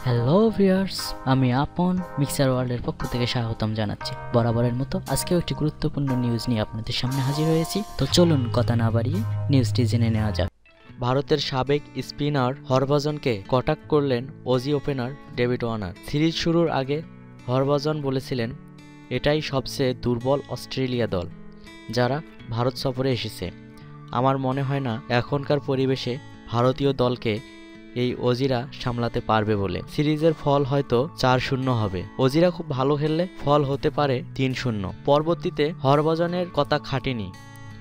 Hello viewers, আমি আপন mixer ওয়ার্ল্ডের পক্ষ থেকে স্বাগতম জানাচ্ছি। বরাবরের মতো আজকেও একটি গুরুত্বপূর্ণ নিউজ নিয়ে আপনাদের সামনে হাজির হয়েছি। তো চলুন কথা না বাড়িয়ে নিউজটি জেনে নেওয়া যাক। ভারতের সাবেক স্পিনার হরভজনকে কটাক্ষ করলেন Aussie opener David Warner. Series শুরুর আগে হরভজন বলেছিলেন, এটাই সবচেয়ে দুর্বল অস্ট্রেলিয়া দল যারা ভারত সফরে এসেছে। আমার মনে হয় না এখনকার পরিবেশে ভারতীয় দলকে এই অজিরা সামলাতে পারবে বলে। সিরিজের ফল হয়তো 4-0 হবে। অজিরা খুব ভালো খেললে ফল হতে পারে 3-0। পরবর্তীতে হরভজনের কথা খাটেনি।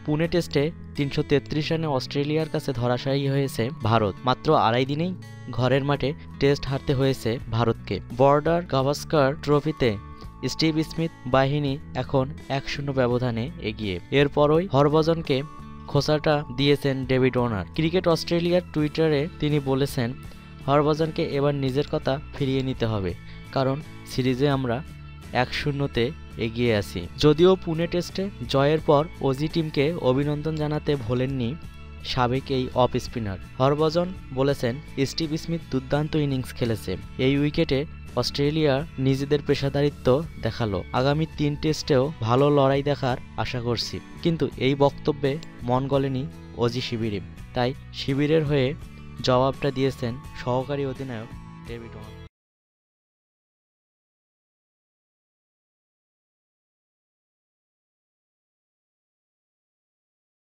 পুনে টেস্টে 333 রানে অস্ট্রেলিয়ার কাছে ধরাশায়ী হয়েছে ভারত। মাত্র 2.5 দিনেই ঘরের মাঠে টেস্ট হারতে হয়েছে ভারতকে। বর্ডার গাভাস্কার ট্রফিতে স্টিভ স্মিথ বাহিনী এখন 1-0 ব্যবধানে এগিয়ে। এরপরই হরভজনকে খোঁচাটা দিয়েছেন ডেভিড ওয়ার্নার। ক্রিকেট অস্ট্রেলিয়ার টুইটারে তিনি বলেছেন, হরভজনকে এবার নিজের কথা ফিরিয়ে নিতে হবে, কারণ সিরিজে আমরা 1-0-তে এগিয়ে আছি। যদিও পুনে টেস্টে জয়ের পর অজি টিমকে অভিনন্দন জানাতে ভোলেননি সাবেক এই অফ স্পিনার। হরভজন বলেছেন, স্টিভ স্মিথ দুর্দান্ত ইনিংস খেলেছে। এই উইকেটে অস্ট্রেলিয়া নিজেদের পেশাদারিত্ব দেখালো। আগামী 3 টেস্টেও ভালো লড়াই দেখার আশা করছি। কিন্তু এই বক্তব্যে মন গলেনি অজি শিবিরে। তাই শিবিরের হয়ে জবাবটা দিয়েছেন সহকারী অধিনায়ক ডেভিড ওয়ার্নার।